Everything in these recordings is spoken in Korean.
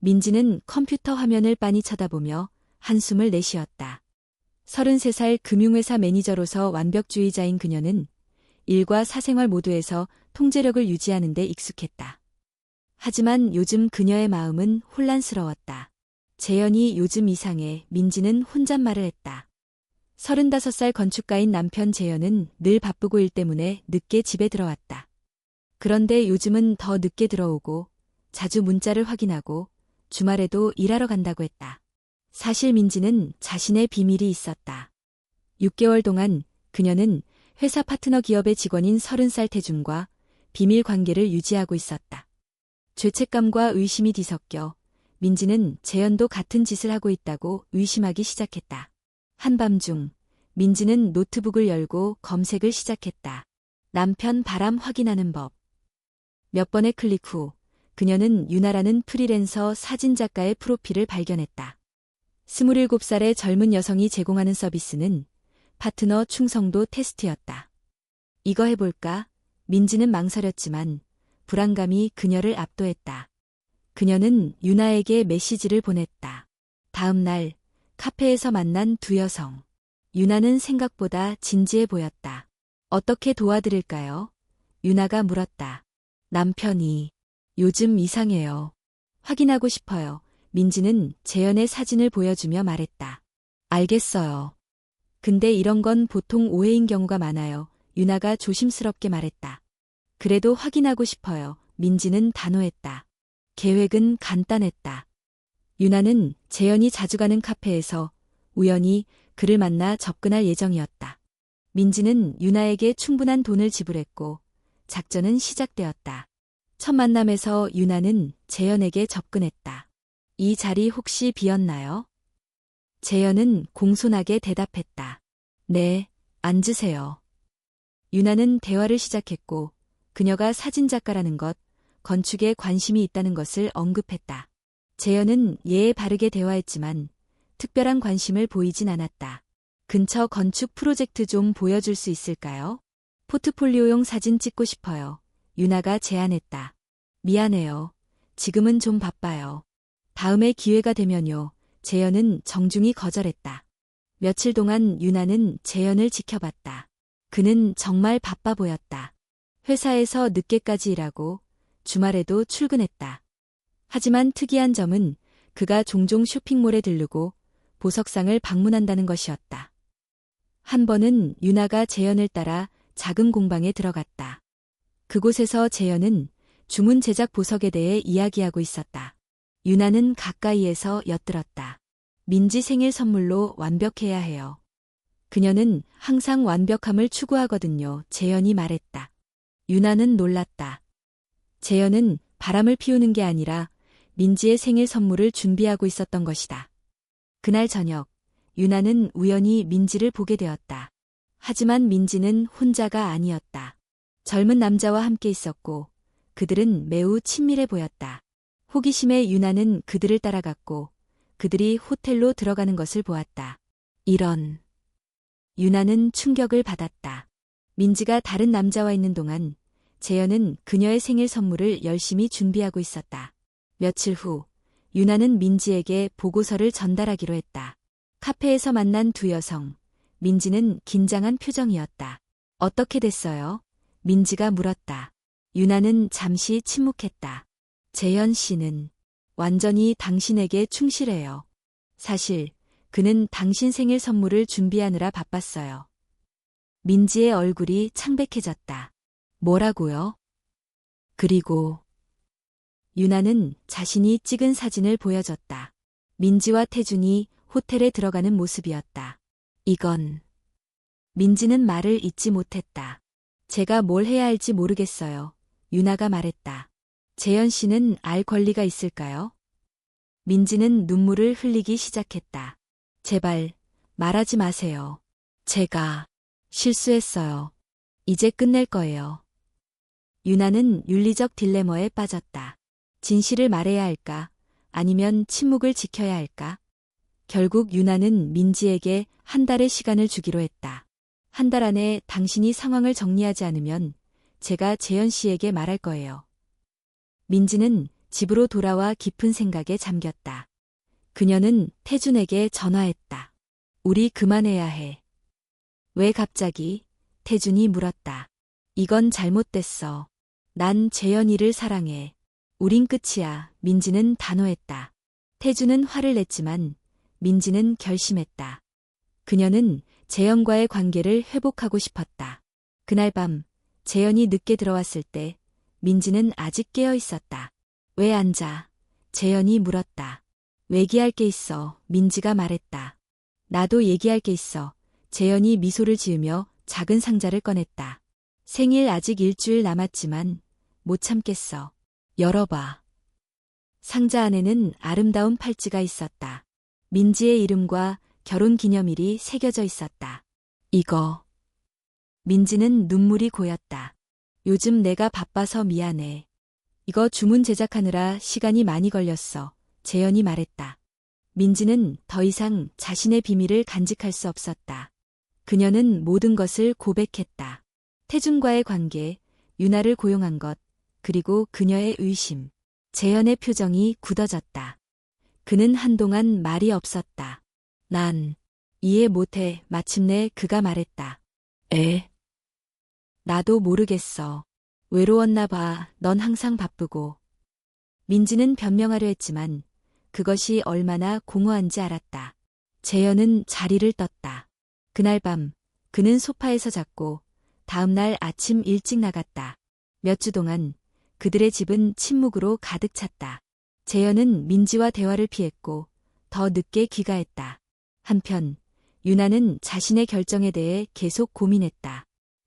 민지는 컴퓨터 화면을 빤히 쳐다보며 한숨을 내쉬었다. 33살 금융회사 매니저로서 완벽주의자인 그녀는 일과 사생활 모두에서 통제력을 유지하는 데 익숙했다. 하지만 요즘 그녀의 마음은 혼란스러웠다. 재현이 요즘 이상해. 민지는 혼잣말을 했다. 35살 건축가인 남편 재현은 늘 바쁘고 일 때문에 늦게 집에 들어왔다. 그런데 요즘은 더 늦게 들어오고 자주 문자를 확인하고 주말에도 일하러 간다고 했다. 사실 민지는 자신의 비밀이 있었다. 6개월 동안 그녀는 회사 파트너 기업의 직원인 30살 태준과 비밀 관계를 유지하고 있었다. 죄책감과 의심이 뒤섞여 민지는 재현도 같은 짓을 하고 있다고 의심하기 시작했다. 한밤중 민지는 노트북을 열고 검색을 시작했다. 남편 바람 확인하는 법. 몇 번의 클릭 후 그녀는 유나라는 프리랜서 사진작가의 프로필을 발견했다. 27살의 젊은 여성이 제공하는 서비스는 파트너 충성도 테스트였다. 이거 해볼까? 민지는 망설였지만 불안감이 그녀를 압도했다. 그녀는 유나에게 메시지를 보냈다. 다음 날 카페에서 만난 두 여성. 유나는 생각보다 진지해 보였다. 어떻게 도와드릴까요? 유나가 물었다. 남편이 요즘 이상해요. 확인하고 싶어요. 민지는 재현의 사진을 보여주며 말했다. 알겠어요. 근데 이런 건 보통 오해인 경우가 많아요. 유나가 조심스럽게 말했다. 그래도 확인하고 싶어요. 민지는 단호했다. 계획은 간단했다. 유나는 재현이 자주 가는 카페에서 우연히 그를 만나 접근할 예정이었다. 민지는 유나에게 충분한 돈을 지불했고 작전은 시작되었다. 첫 만남에서 유나는 재현에게 접근했다. 이 자리 혹시 비었나요? 재현은 공손하게 대답했다. 네, 앉으세요. 유나는 대화를 시작했고 그녀가 사진작가라는 것, 건축에 관심이 있다는 것을 언급했다. 재현은 예에 바르게 대화했지만 특별한 관심을 보이진 않았다. 근처 건축 프로젝트 좀 보여줄 수 있을까요? 포트폴리오용 사진 찍고 싶어요. 유나가 제안했다. 미안해요. 지금은 좀 바빠요. 다음에 기회가 되면요. 재현은 정중히 거절했다. 며칠 동안 유나는 재현을 지켜봤다. 그는 정말 바빠 보였다. 회사에서 늦게까지 일하고 주말에도 출근했다. 하지만 특이한 점은 그가 종종 쇼핑몰에 들르고 보석상을 방문한다는 것이었다. 한 번은 유나가 재현을 따라 작은 공방에 들어갔다. 그곳에서 재현은 주문 제작 보석에 대해 이야기하고 있었다. 유나는 가까이에서 엿들었다. 민지 생일 선물로 완벽해야 해요. 그녀는 항상 완벽함을 추구하거든요. 재현이 말했다. 유나는 놀랐다. 재현은 바람을 피우는 게 아니라 민지의 생일 선물을 준비하고 있었던 것이다. 그날 저녁, 유나는 우연히 민지를 보게 되었다. 하지만 민지는 혼자가 아니었다. 젊은 남자와 함께 있었고 그들은 매우 친밀해 보였다. 호기심에 유나는 그들을 따라갔고 그들이 호텔로 들어가는 것을 보았다. 이런. 유나는 충격을 받았다. 민지가 다른 남자와 있는 동안 재현은 그녀의 생일 선물을 열심히 준비하고 있었다. 며칠 후 유나는 민지에게 보고서를 전달하기로 했다. 카페에서 만난 두 여성. 민지는 긴장한 표정이었다. 어떻게 됐어요? 민지가 물었다. 유나는 잠시 침묵했다. 재현 씨는 완전히 당신에게 충실해요. 사실 그는 당신 생일 선물을 준비하느라 바빴어요. 민지의 얼굴이 창백해졌다. 뭐라고요? 그리고 유나는 자신이 찍은 사진을 보여줬다. 민지와 태준이 호텔에 들어가는 모습이었다. 이건. 민지는 말을 잇지 못했다. 제가 뭘 해야 할지 모르겠어요. 유나가 말했다. 재현 씨는 알 권리가 있을까요? 민지는 눈물을 흘리기 시작했다. 제발, 말하지 마세요. 제가 실수했어요. 이제 끝낼 거예요. 유나는 윤리적 딜레마에 빠졌다. 진실을 말해야 할까? 아니면 침묵을 지켜야 할까? 결국 유나는 민지에게 한 달의 시간을 주기로 했다. 한 달 안에 당신이 상황을 정리하지 않으면 제가 재현 씨에게 말할 거예요. 민지는 집으로 돌아와 깊은 생각에 잠겼다. 그녀는 태준에게 전화했다. 우리 그만해야 해. 왜 갑자기? 태준이 물었다. 이건 잘못됐어. 난 재현이를 사랑해. 우린 끝이야. 민지는 단호했다. 태준은 화를 냈지만 민지는 결심했다. 그녀는 재현과의 관계를 회복하고 싶었다. 그날 밤 재현이 늦게 들어왔을 때 민지는 아직 깨어 있었다. 왜 안 자? 재현이 물었다. 얘기할 게 있어. 민지가 말했다. 나도 얘기할 게 있어. 재현이 미소를 지으며 작은 상자를 꺼냈다. 생일 아직 일주일 남았지만 못 참겠어. 열어봐. 상자 안에는 아름다운 팔찌가 있었다. 민지의 이름과 결혼 기념일이 새겨져 있었다. 이거. 민지는 눈물이 고였다. 요즘 내가 바빠서 미안해. 이거 주문 제작하느라 시간이 많이 걸렸어. 재현이 말했다. 민지는 더 이상 자신의 비밀을 간직할 수 없었다. 그녀는 모든 것을 고백했다. 태준과의 관계, 유나를 고용한 것, 그리고 그녀의 의심. 재현의 표정이 굳어졌다. 그는 한동안 말이 없었다. 난 이해 못해. 마침내 그가 말했다. 나도 모르겠어. 외로웠나 봐. 넌 항상 바쁘고. 민지는 변명하려 했지만 그것이 얼마나 공허한지 알았다. 재현은 자리를 떴다. 그날 밤 그는 소파에서 잤고 다음 날 아침 일찍 나갔다. 몇 주 동안 그들의 집은 침묵으로 가득 찼다. 재현은 민지와 대화를 피했고 더 늦게 귀가했다. 한편 유나는 자신의 결정에 대해 계속 고민했다.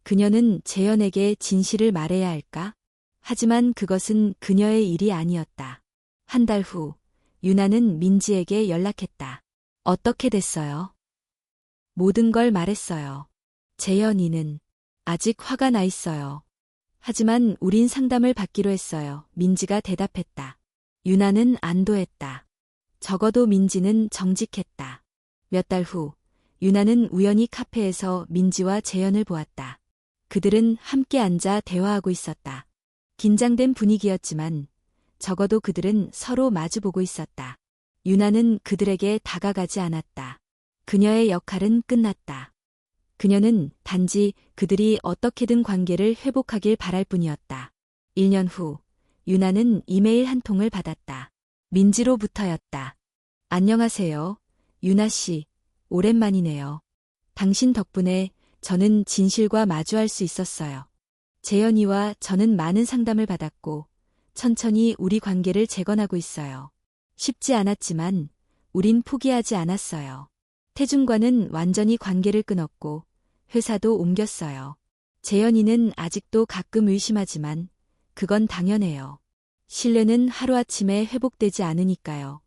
그녀는 재현에게 진실을 말해야 할까? 하지만 그것은 그녀의 일이 아니었다. 한 달 후 유나는 민지에게 연락했다. 어떻게 됐어요? 모든 걸 말했어요. 재현이는 아직 화가 나 있어요. 하지만 우린 상담을 받기로 했어요. 민지가 대답했다. 유나는 안도했다. 적어도 민지는 정직했다. 몇 달 후 유나는 우연히 카페에서 민지와 재현을 보았다. 그들은 함께 앉아 대화하고 있었다. 긴장된 분위기였지만 적어도 그들은 서로 마주보고 있었다. 유나는 그들에게 다가가지 않았다. 그녀의 역할은 끝났다. 그녀는 단지 그들이 어떻게든 관계를 회복하길 바랄 뿐이었다. 1년 후 유나는 이메일 한 통을 받았다. 민지로부터였다. 안녕하세요. 유나 씨, 오랜만이네요. 당신 덕분에 저는 진실과 마주할 수 있었어요. 재현이와 저는 많은 상담을 받았고 천천히 우리 관계를 재건하고 있어요. 쉽지 않았지만 우린 포기하지 않았어요. 태준과는 완전히 관계를 끊었고 회사도 옮겼어요. 재현이는 아직도 가끔 의심하지만 그건 당연해요. 신뢰는 하루아침에 회복되지 않으니까요.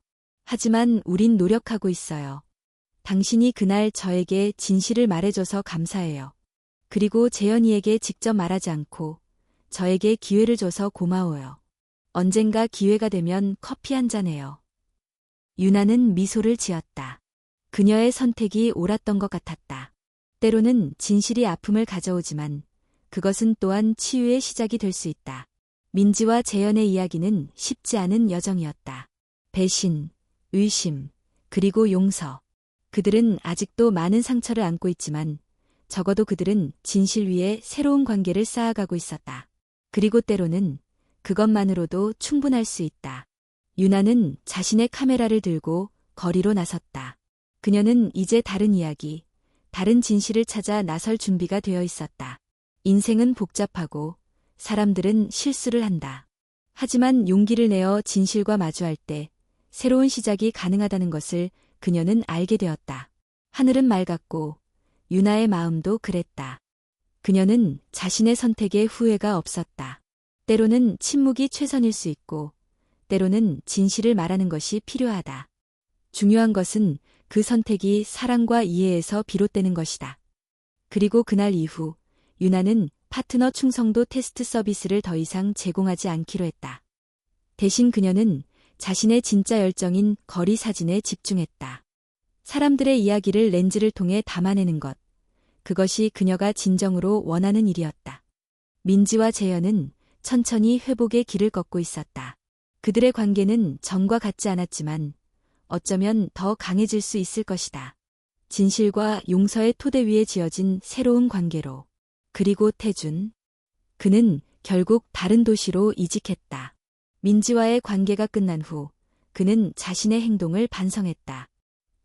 하지만 우린 노력하고 있어요. 당신이 그날 저에게 진실을 말해줘서 감사해요. 그리고 재현이에게 직접 말하지 않고 저에게 기회를 줘서 고마워요. 언젠가 기회가 되면 커피 한잔 해요. 유나는 미소를 지었다. 그녀의 선택이 옳았던 것 같았다. 때로는 진실이 아픔을 가져오지만 그것은 또한 치유의 시작이 될 수 있다. 민지와 재현의 이야기는 쉽지 않은 여정이었다. 배신, 의심, 그리고 용서. 그들은 아직도 많은 상처를 안고 있지만 적어도 그들은 진실 위에 새로운 관계를 쌓아가고 있었다. 그리고 때로는 그것만으로도 충분할 수 있다. 유나는 자신의 카메라를 들고 거리로 나섰다. 그녀는 이제 다른 이야기, 다른 진실을 찾아 나설 준비가 되어 있었다. 인생은 복잡하고 사람들은 실수를 한다. 하지만 용기를 내어 진실과 마주할 때 새로운 시작이 가능하다는 것을 그녀는 알게 되었다. 하늘은 맑았고 유나의 마음도 그랬다. 그녀는 자신의 선택에 후회가 없었다. 때로는 침묵이 최선일 수 있고 때로는 진실을 말하는 것이 필요하다. 중요한 것은 그 선택이 사랑과 이해에서 비롯되는 것이다. 그리고 그날 이후 유나는 파트너 충성도 테스트 서비스를 더 이상 제공하지 않기로 했다. 대신 그녀는 자신의 진짜 열정인 거리 사진에 집중했다. 사람들의 이야기를 렌즈를 통해 담아내는 것. 그것이 그녀가 진정으로 원하는 일이었다. 민지와 재현은 천천히 회복의 길을 걷고 있었다. 그들의 관계는 전과 같지 않았지만 어쩌면 더 강해질 수 있을 것이다. 진실과 용서의 토대 위에 지어진 새로운 관계로. 그리고 태준. 그는 결국 다른 도시로 이직했다. 민지와의 관계가 끝난 후 그는 자신의 행동을 반성했다.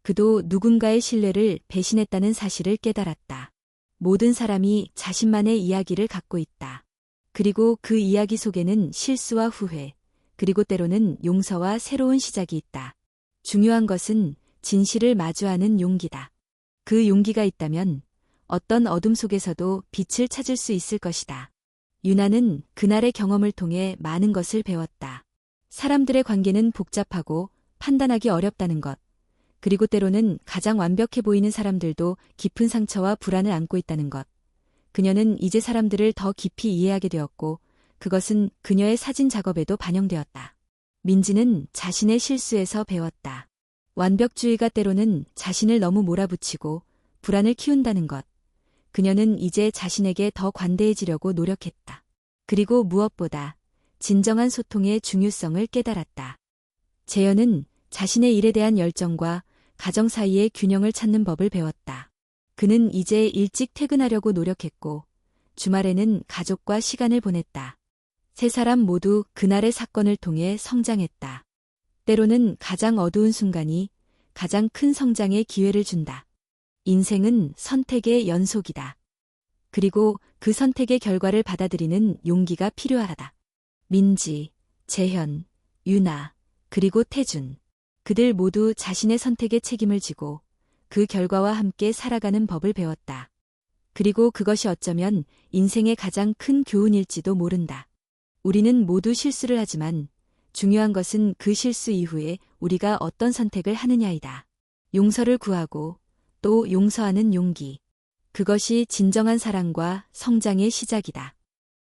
그도 누군가의 신뢰를 배신했다는 사실을 깨달았다. 모든 사람이 자신만의 이야기를 갖고 있다. 그리고 그 이야기 속에는 실수와 후회, 그리고 때로는 용서와 새로운 시작이 있다. 중요한 것은 진실을 마주하는 용기다. 그 용기가 있다면 어떤 어둠 속에서도 빛을 찾을 수 있을 것이다. 유나는 그날의 경험을 통해 많은 것을 배웠다. 사람들의 관계는 복잡하고 판단하기 어렵다는 것. 그리고 때로는 가장 완벽해 보이는 사람들도 깊은 상처와 불안을 안고 있다는 것. 그녀는 이제 사람들을 더 깊이 이해하게 되었고 그것은 그녀의 사진 작업에도 반영되었다. 민지는 자신의 실수에서 배웠다. 완벽주의가 때로는 자신을 너무 몰아붙이고 불안을 키운다는 것. 그녀는 이제 자신에게 더 관대해지려고 노력했다. 그리고 무엇보다 진정한 소통의 중요성을 깨달았다. 재현은 자신의 일에 대한 열정과 가정 사이의 균형을 찾는 법을 배웠다. 그는 이제 일찍 퇴근하려고 노력했고 주말에는 가족과 시간을 보냈다. 세 사람 모두 그날의 사건을 통해 성장했다. 때로는 가장 어두운 순간이 가장 큰 성장의 기회를 준다. 인생은 선택의 연속이다. 그리고 그 선택의 결과를 받아들이는 용기가 필요하다. 민지, 재현, 유나, 그리고 태준. 그들 모두 자신의 선택에 책임을 지고 그 결과와 함께 살아가는 법을 배웠다. 그리고 그것이 어쩌면 인생의 가장 큰 교훈일지도 모른다. 우리는 모두 실수를 하지만 중요한 것은 그 실수 이후에 우리가 어떤 선택을 하느냐이다. 용서를 구하고 또 용서하는 용기. 그것이 진정한 사랑과 성장의 시작이다.